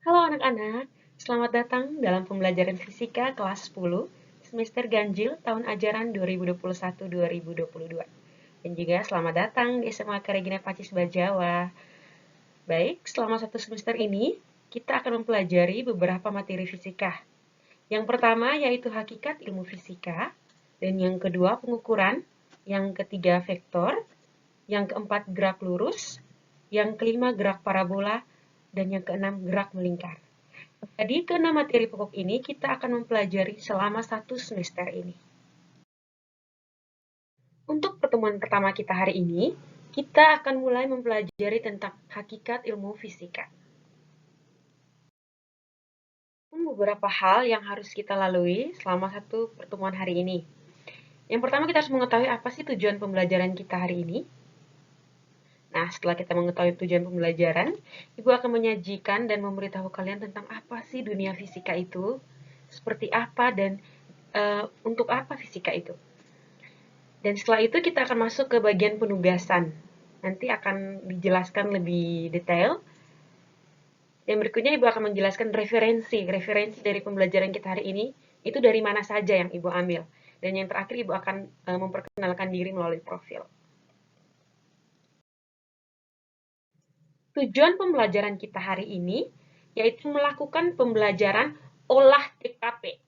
Halo anak-anak, selamat datang dalam pembelajaran fisika kelas 10 semester ganjil tahun ajaran 2021-2022. Dan juga selamat datang di SMA Regina Pacis Bajawa. Baik, selama satu semester ini, kita akan mempelajari beberapa materi fisika. Yang pertama yaitu hakikat ilmu fisika, dan yang kedua pengukuran, yang ketiga vektor, yang keempat gerak lurus, yang kelima gerak parabola, dan yang keenam gerak melingkar. Jadi, keenam materi pokok ini kita akan mempelajari selama satu semester ini. Untuk pertemuan pertama kita hari ini, kita akan mulai mempelajari tentang hakikat ilmu fisika. Beberapa hal yang harus kita lalui selama satu pertemuan hari ini. Yang pertama, kita harus mengetahui apa sih tujuan pembelajaran kita hari ini. Nah, setelah kita mengetahui tujuan pembelajaran, Ibu akan menyajikan dan memberitahu kalian tentang apa sih dunia fisika itu, seperti apa dan untuk apa fisika itu. Dan setelah itu kita akan masuk ke bagian penugasan. Nanti akan dijelaskan lebih detail. Dan berikutnya Ibu akan menjelaskan referensi dari pembelajaran kita hari ini, itu dari mana saja yang Ibu ambil. Dan yang terakhir Ibu akan memperkenalkan diri melalui profil. Tujuan pembelajaran kita hari ini yaitu melakukan pembelajaran olah TKP.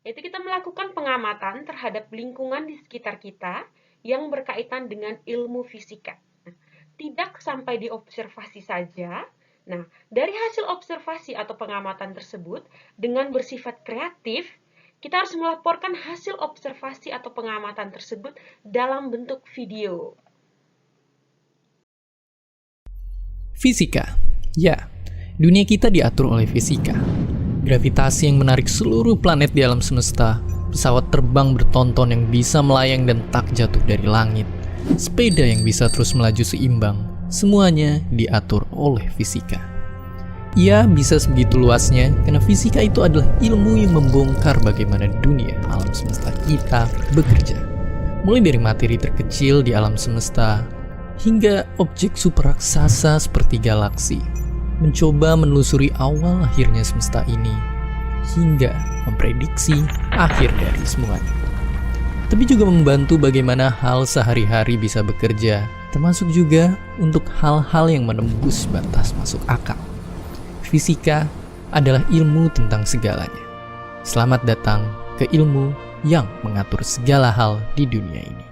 Yaitu kita melakukan pengamatan terhadap lingkungan di sekitar kita yang berkaitan dengan ilmu fisika. Nah, tidak sampai di observasi saja. Nah, dari hasil observasi atau pengamatan tersebut dengan bersifat kreatif, kita harus melaporkan hasil observasi atau pengamatan tersebut dalam bentuk video. Fisika. Ya, dunia kita diatur oleh fisika. Gravitasi yang menarik seluruh planet di alam semesta, pesawat terbang bertonton yang bisa melayang dan tak jatuh dari langit, sepeda yang bisa terus melaju seimbang, semuanya diatur oleh fisika. Ia bisa sebegitu luasnya karena fisika itu adalah ilmu yang membongkar bagaimana dunia alam semesta kita bekerja. Mulai dari materi terkecil di alam semesta, hingga objek super raksasa seperti galaksi, mencoba menelusuri awal lahirnya semesta ini, hingga memprediksi akhir dari semuanya. Tapi juga membantu bagaimana hal sehari-hari bisa bekerja, termasuk juga untuk hal-hal yang menembus batas masuk akal. Fisika adalah ilmu tentang segalanya. Selamat datang ke ilmu yang mengatur segala hal di dunia ini.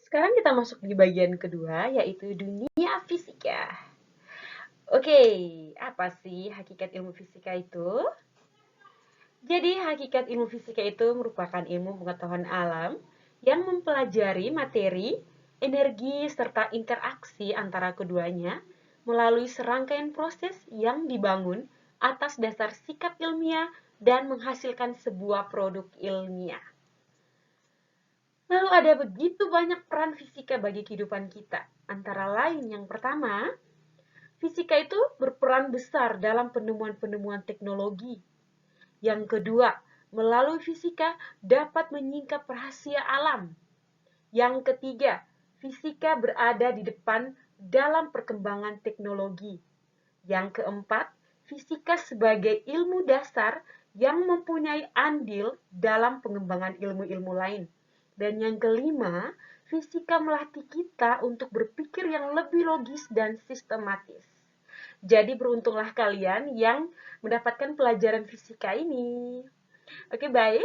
Sekarang kita masuk di bagian kedua, yaitu dunia fisika. Oke, apa sih hakikat ilmu fisika itu? Jadi, hakikat ilmu fisika itu merupakan ilmu pengetahuan alam yang mempelajari materi, energi, serta interaksi antara keduanya melalui serangkaian proses yang dibangun atas dasar sikap ilmiah dan menghasilkan sebuah produk ilmiah. Lalu ada begitu banyak peran fisika bagi kehidupan kita. Antara lain yang pertama, fisika itu berperan besar dalam penemuan-penemuan teknologi. Yang kedua, melalui fisika dapat menyingkap rahasia alam. Yang ketiga, fisika berada di depan dalam perkembangan teknologi. Yang keempat, fisika sebagai ilmu dasar yang mempunyai andil dalam pengembangan ilmu-ilmu lain. Dan yang kelima, fisika melatih kita untuk berpikir yang lebih logis dan sistematis. Jadi beruntunglah kalian yang mendapatkan pelajaran fisika ini. Oke, baik.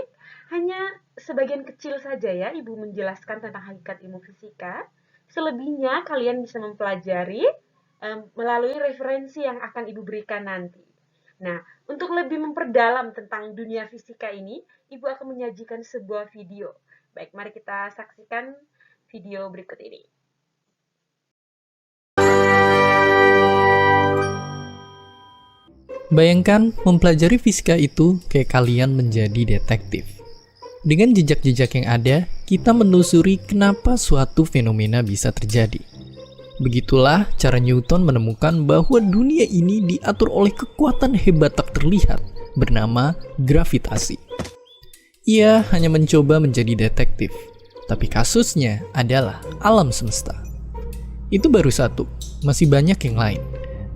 Hanya sebagian kecil saja ya Ibu menjelaskan tentang hakikat ilmu fisika. Selebihnya kalian bisa mempelajari melalui referensi yang akan Ibu berikan nanti. Nah, untuk lebih memperdalam tentang dunia fisika ini, Ibu akan menyajikan sebuah video. Baik, mari kita saksikan video berikut ini. Bayangkan mempelajari fisika itu kayak kalian menjadi detektif. Dengan jejak-jejak yang ada, kita menelusuri kenapa suatu fenomena bisa terjadi. Begitulah cara Newton menemukan bahwa dunia ini diatur oleh kekuatan hebat tak terlihat bernama gravitasi. Ia hanya mencoba menjadi detektif, tapi kasusnya adalah alam semesta. Itu baru satu, masih banyak yang lain.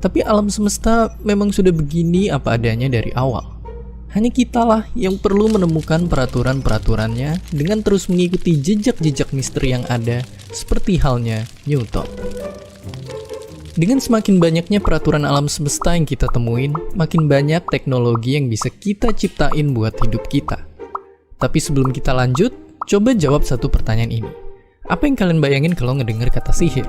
Tapi alam semesta memang sudah begini apa adanya dari awal. Hanya kitalah yang perlu menemukan peraturan-peraturannya dengan terus mengikuti jejak-jejak misteri yang ada, seperti halnya Newton. Dengan semakin banyaknya peraturan alam semesta yang kita temuin, makin banyak teknologi yang bisa kita ciptain buat hidup kita. Tapi sebelum kita lanjut, coba jawab satu pertanyaan ini. Apa yang kalian bayangin kalau ngedenger kata sihir?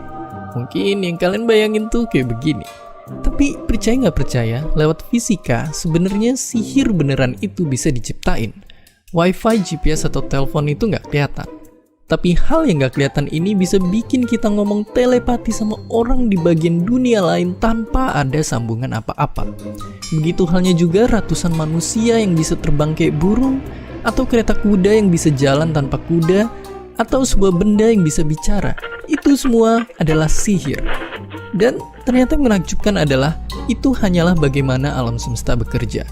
Mungkin yang kalian bayangin tuh kayak begini. Tapi percaya nggak percaya, lewat fisika sebenarnya sihir beneran itu bisa diciptain. Wifi, GPS, atau telepon itu nggak kelihatan. Tapi hal yang nggak kelihatan ini bisa bikin kita ngomong telepati sama orang di bagian dunia lain tanpa ada sambungan apa-apa. Begitu halnya juga ratusan manusia yang bisa terbang kayak burung, atau kereta kuda yang bisa jalan tanpa kuda, atau sebuah benda yang bisa bicara. Itu semua adalah sihir. Dan ternyata yang menakjubkan adalah itu hanyalah bagaimana alam semesta bekerja.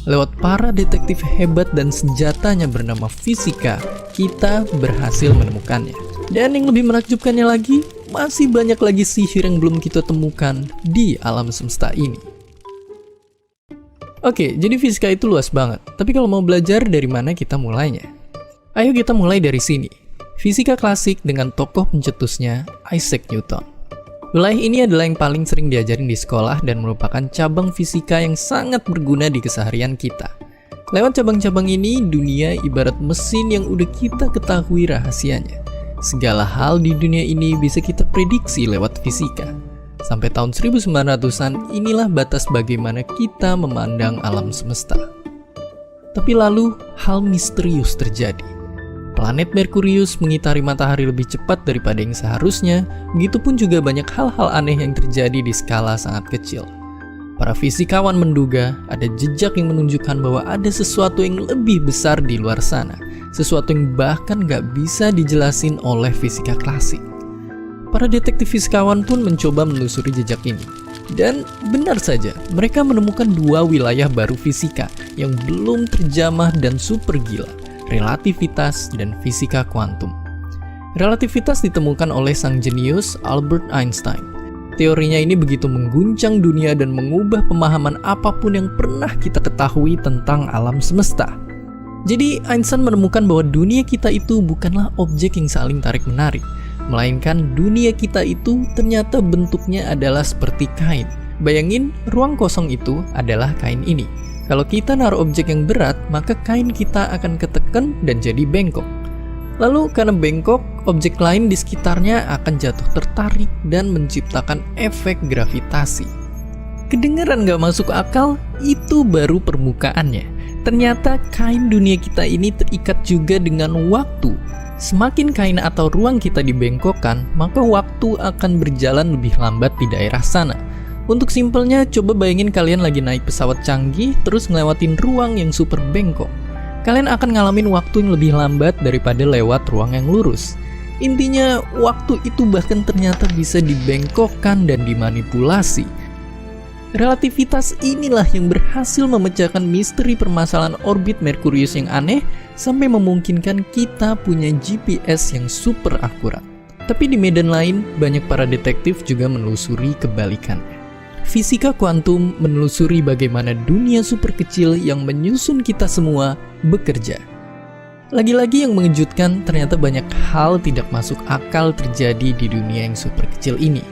Lewat para detektif hebat dan senjatanya bernama fisika, kita berhasil menemukannya. Dan yang lebih menakjubkannya lagi, masih banyak lagi sihir yang belum kita temukan di alam semesta ini. Oke, jadi fisika itu luas banget. Tapi kalau mau belajar, dari mana kita mulainya? Ayo kita mulai dari sini. Fisika klasik dengan tokoh pencetusnya Isaac Newton. Wilayah ini adalah yang paling sering diajarin di sekolah dan merupakan cabang fisika yang sangat berguna di keseharian kita. Lewat cabang-cabang ini, dunia ibarat mesin yang udah kita ketahui rahasianya. Segala hal di dunia ini bisa kita prediksi lewat fisika. Sampai tahun 1900-an, inilah batas bagaimana kita memandang alam semesta. Tapi lalu, hal misterius terjadi. Planet Merkurius mengitari matahari lebih cepat daripada yang seharusnya, begitupun juga banyak hal-hal aneh yang terjadi di skala sangat kecil. Para fisikawan menduga ada jejak yang menunjukkan bahwa ada sesuatu yang lebih besar di luar sana, sesuatu yang bahkan gak bisa dijelasin oleh fisika klasik. Para detektif fisikawan pun mencoba menelusuri jejak ini. Dan benar saja, mereka menemukan dua wilayah baru fisika yang belum terjamah dan super gila. Relativitas dan fisika kuantum. Relativitas ditemukan oleh sang jenius Albert Einstein. Teorinya ini begitu mengguncang dunia dan mengubah pemahaman apapun yang pernah kita ketahui tentang alam semesta. Jadi Einstein menemukan bahwa dunia kita itu bukanlah objek yang saling tarik-menarik, melainkan dunia kita itu ternyata bentuknya adalah seperti kain. Bayangin, ruang kosong itu adalah kain ini. Kalau kita naruh objek yang berat, maka kain kita akan ketekan dan jadi bengkok. Lalu karena bengkok, objek lain di sekitarnya akan jatuh tertarik dan menciptakan efek gravitasi. Kedengeran gak masuk akal? Itu baru permukaannya. Ternyata kain dunia kita ini terikat juga dengan waktu. Semakin kain atau ruang kita dibengkokkan, maka waktu akan berjalan lebih lambat di daerah sana. Untuk simpelnya, coba bayangin kalian lagi naik pesawat canggih terus ngelewatin ruang yang super bengkok. Kalian akan ngalamin waktu yang lebih lambat daripada lewat ruang yang lurus. Intinya, waktu itu bahkan ternyata bisa dibengkokkan dan dimanipulasi. Relativitas inilah yang berhasil memecahkan misteri permasalahan orbit Merkurius yang aneh sampai memungkinkan kita punya GPS yang super akurat. Tapi di medan lain, banyak para detektif juga menelusuri kebalikannya. Fisika kuantum menelusuri bagaimana dunia super kecil yang menyusun kita semua bekerja. Lagi-lagi yang mengejutkan, ternyata banyak hal tidak masuk akal terjadi di dunia yang super kecil ini.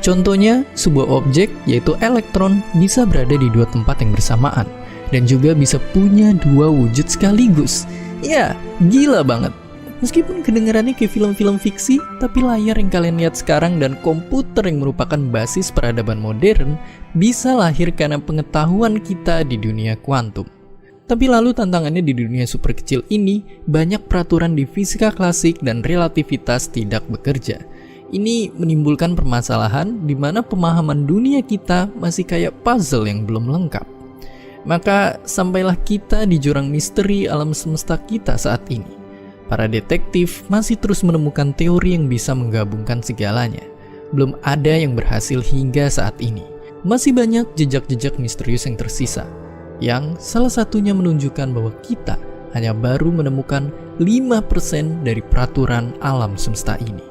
Contohnya, sebuah objek, yaitu elektron, bisa berada di dua tempat yang bersamaan, dan juga bisa punya dua wujud sekaligus. Ya, gila banget. Meskipun kedengarannya kayak film-film fiksi, tapi layar yang kalian lihat sekarang dan komputer yang merupakan basis peradaban modern bisa lahir karena pengetahuan kita di dunia kuantum. Tapi lalu tantangannya di dunia super kecil ini, banyak peraturan di fisika klasik dan relativitas tidak bekerja. Ini menimbulkan permasalahan di mana pemahaman dunia kita masih kayak puzzle yang belum lengkap. Maka sampailah kita di jurang misteri alam semesta kita saat ini. Para detektif masih terus menemukan teori yang bisa menggabungkan segalanya. Belum ada yang berhasil hingga saat ini. Masih banyak jejak-jejak misterius yang tersisa, yang salah satunya menunjukkan bahwa kita hanya baru menemukan 5% dari peraturan alam semesta ini.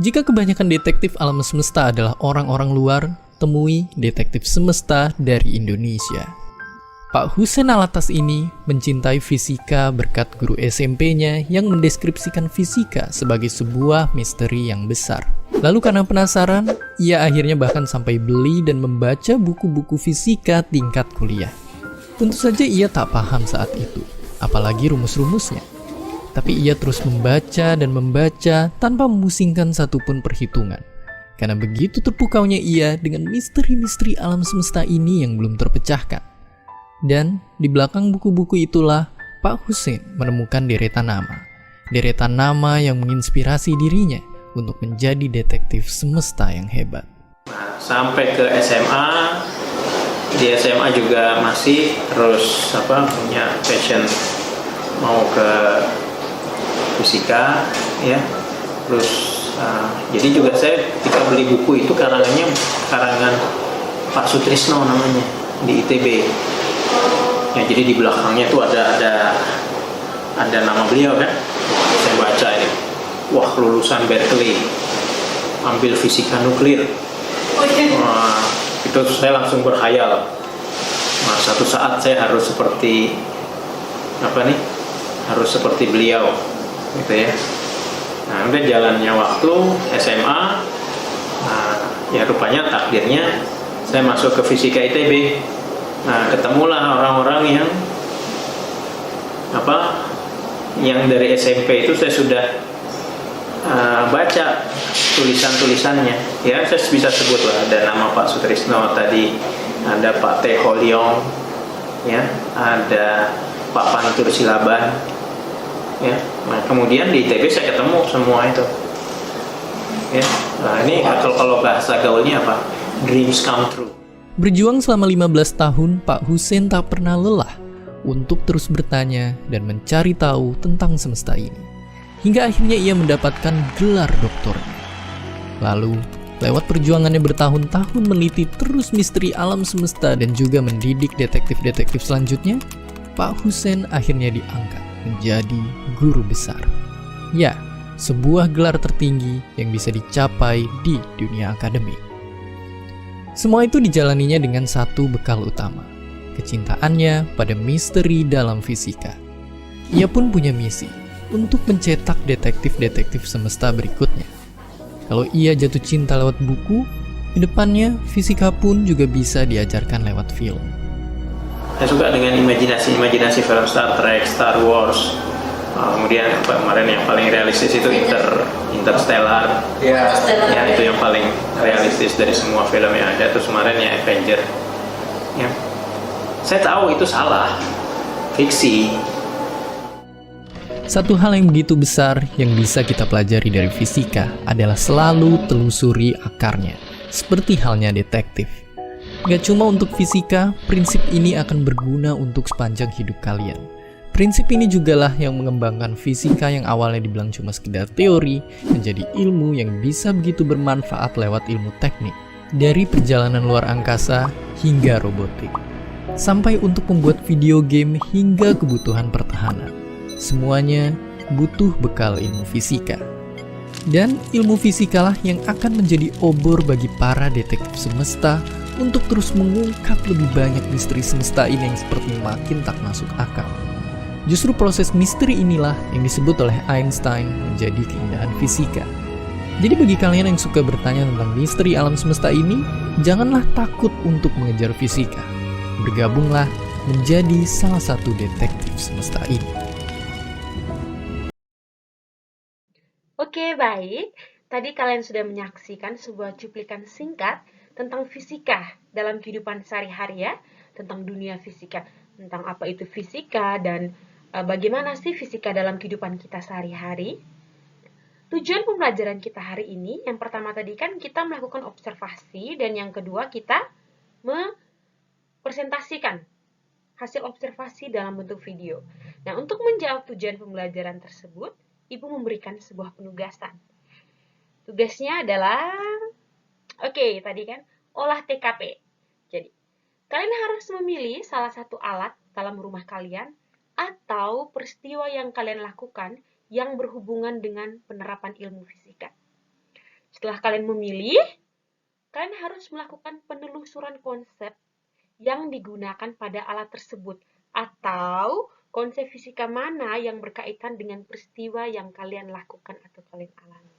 Jika kebanyakan detektif alam semesta adalah orang-orang luar, temui detektif semesta dari Indonesia. Pak Hussein Alatas ini mencintai fisika berkat guru SMP-nya yang mendeskripsikan fisika sebagai sebuah misteri yang besar. Lalu karena penasaran, ia akhirnya bahkan sampai beli dan membaca buku-buku fisika tingkat kuliah. Tentu saja ia tak paham saat itu, apalagi rumus-rumusnya. Tapi ia terus membaca dan membaca tanpa memusingkan satupun perhitungan. Karena begitu terpukaunya ia dengan misteri-misteri alam semesta ini yang belum terpecahkan. Dan di belakang buku-buku itulah Pak Hussein menemukan deretan nama. Deretan nama yang menginspirasi dirinya untuk menjadi detektif semesta yang hebat. Sampai ke SMA, di SMA juga masih terus punya passion mau ke fisika, ya. Terus jadi juga saya ketika beli buku itu karangan Pak Sutrisno namanya di ITB. Ya, jadi di belakangnya tuh ada nama beliau kan. Saya baca ini, wah lulusan Berkeley, ambil fisika nuklir. Wah, itu saya langsung berkhayal. Nah, satu saat saya harus seperti harus seperti beliau, gitu ya. Nah, udah jalannya waktu SMA, ya rupanya takdirnya saya masuk ke fisika ITB. Nah, ketemulah orang-orang yang dari SMP itu saya sudah baca tulisan-tulisannya. Ya, saya bisa sebut lah, ada nama Pak Sutrisno tadi, ada Pak T. Holyong, ya, ada Pak Pantur Silaban, ya. Nah, kemudian di ITB saya ketemu semua itu. Ya, nah ini kalau bahasa gaulnya apa? Dreams come true. Berjuang selama 15 tahun, Pak Hussein tak pernah lelah untuk terus bertanya dan mencari tahu tentang semesta ini. Hingga akhirnya ia mendapatkan gelar doktornya. Lalu, lewat perjuangannya bertahun-tahun meneliti terus misteri alam semesta dan juga mendidik detektif-detektif selanjutnya, Pak Hussein akhirnya diangkat menjadi guru besar. Ya, sebuah gelar tertinggi yang bisa dicapai di dunia akademik. Semua itu dijalaninya dengan satu bekal utama, kecintaannya pada misteri dalam fisika. Ia pun punya misi untuk mencetak detektif-detektif semesta berikutnya. Kalau ia jatuh cinta lewat buku, kedepannya fisika pun juga bisa diajarkan lewat film. Saya suka dengan imajinasi film Star Trek, Star Wars. Kemudian kemarin yang paling realistis itu Interstellar. Ya, itu yang paling realistis dari semua film yang ada. Terus kemarin ya Avenger. Ya. Saya tahu itu salah, fiksi. Satu hal yang begitu besar yang bisa kita pelajari dari fisika adalah selalu telusuri akarnya, seperti halnya detektif. Gak cuma untuk fisika, prinsip ini akan berguna untuk sepanjang hidup kalian. Prinsip ini jugalah yang mengembangkan fisika yang awalnya dibilang cuma sekedar teori, menjadi ilmu yang bisa begitu bermanfaat lewat ilmu teknik. Dari perjalanan luar angkasa hingga robotik. Sampai untuk membuat video game hingga kebutuhan pertahanan. Semuanya butuh bekal ilmu fisika. Dan ilmu fisikalah yang akan menjadi obor bagi para detektif semesta untuk terus mengungkap lebih banyak misteri semesta ini yang seperti makin tak masuk akal. Justru proses misteri inilah yang disebut oleh Einstein menjadi keindahan fisika. Jadi bagi kalian yang suka bertanya tentang misteri alam semesta ini, janganlah takut untuk mengejar fisika. Bergabunglah menjadi salah satu detektif semesta ini. Oke, baik. Tadi kalian sudah menyaksikan sebuah cuplikan singkat tentang fisika dalam kehidupan sehari-hari ya, tentang dunia fisika, tentang apa itu fisika dan bagaimana sih fisika dalam kehidupan kita sehari-hari. Tujuan pembelajaran kita hari ini, yang pertama tadi kan kita melakukan observasi dan yang kedua kita mempresentasikan hasil observasi dalam bentuk video. Nah, untuk menjawab tujuan pembelajaran tersebut, Ibu memberikan sebuah penugasan. Tugasnya adalah, tadi kan, olah TKP. Jadi, kalian harus memilih salah satu alat dalam rumah kalian atau peristiwa yang kalian lakukan yang berhubungan dengan penerapan ilmu fisika. Setelah kalian memilih, kalian harus melakukan penelusuran konsep yang digunakan pada alat tersebut atau konsep fisika mana yang berkaitan dengan peristiwa yang kalian lakukan atau kalian alami.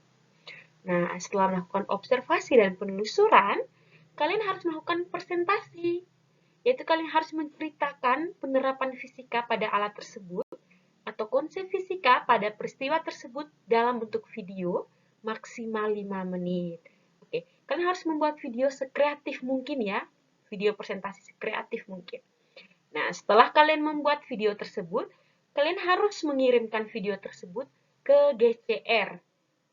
Nah, setelah melakukan observasi dan penelusuran, kalian harus melakukan presentasi, yaitu kalian harus menceritakan penerapan fisika pada alat tersebut atau konsep fisika pada peristiwa tersebut dalam bentuk video maksimal 5 menit. Oke, kalian harus membuat video sekreatif mungkin ya, video presentasi sekreatif mungkin. Nah, setelah kalian membuat video tersebut, kalian harus mengirimkan video tersebut ke GCR,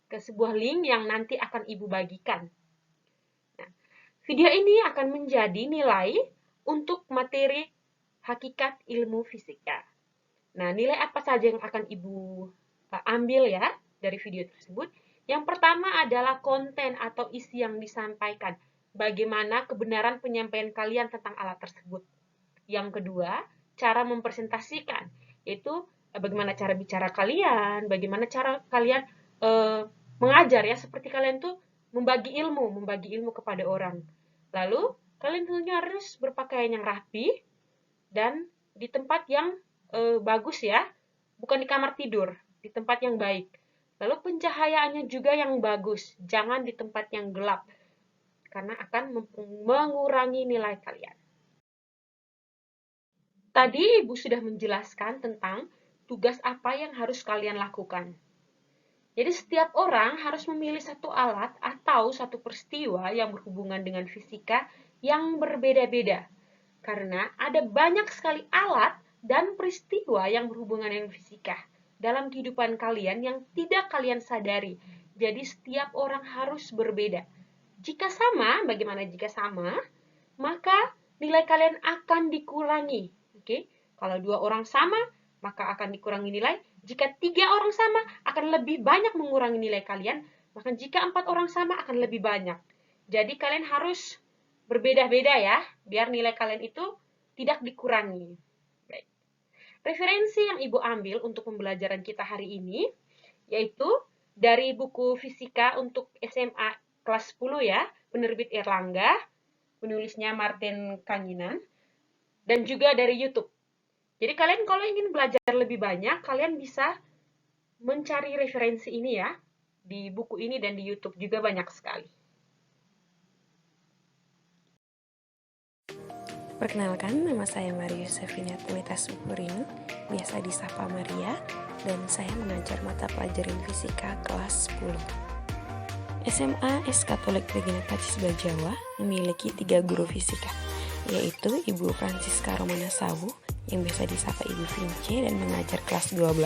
ke sebuah link yang nanti akan Ibu bagikan. Nah, video ini akan menjadi nilai untuk materi hakikat ilmu fisika. Nah, nilai apa saja yang akan Ibu ambil ya dari video tersebut? Yang pertama adalah konten atau isi yang disampaikan. Bagaimana kebenaran penyampaian kalian tentang alat tersebut. Yang kedua, cara mempresentasikan, yaitu bagaimana cara bicara kalian, bagaimana cara kalian mengajar ya, seperti kalian tuh membagi ilmu kepada orang. Lalu, kalian tentunya harus berpakaian yang rapi dan di tempat yang bagus ya, bukan di kamar tidur, di tempat yang baik. Lalu pencahayaannya juga yang bagus, jangan di tempat yang gelap, karena akan mengurangi nilai kalian. Tadi Ibu sudah menjelaskan tentang tugas apa yang harus kalian lakukan. Jadi setiap orang harus memilih satu alat atau satu peristiwa yang berhubungan dengan fisika yang berbeda-beda. Karena ada banyak sekali alat dan peristiwa yang berhubungan dengan fisika dalam kehidupan kalian yang tidak kalian sadari. Jadi setiap orang harus berbeda. Jika sama, bagaimana jika sama? Maka nilai kalian akan dikurangi. Oke? Kalau 2 orang sama, maka akan dikurangi nilai. Jika 3 orang sama, akan lebih banyak mengurangi nilai kalian. Bahkan jika 4 orang sama, akan lebih banyak. Jadi kalian harus berbeda-beda ya, biar nilai kalian itu tidak dikurangi. Baik. Referensi yang Ibu ambil untuk pembelajaran kita hari ini, yaitu dari buku Fisika untuk SMA kelas 10 ya, penerbit Erlangga, penulisnya Martin Kanginan, dan juga dari YouTube. Jadi kalian kalau ingin belajar lebih banyak, kalian bisa mencari referensi ini ya, di buku ini dan di YouTube juga banyak sekali. Perkenalkan, nama saya Marius Sevina Tumita Supurino, biasa disapa Maria, dan saya mengajar mata pelajaran fisika kelas 10. SMA S Katolik Regina Pacis Bajawa memiliki 3 guru fisika, yaitu Ibu Francisca Romana Sawu, yang biasa disapa Ibu Vince dan mengajar kelas 12,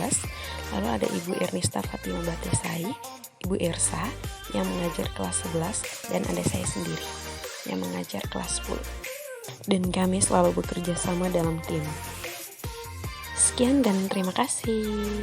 lalu ada Ibu Ernista Fatima Batesai, Ibu Ersa, yang mengajar kelas 11, dan ada saya sendiri, yang mengajar kelas 10. Dan kami selalu bekerja sama dalam tim. Sekian dan terima kasih.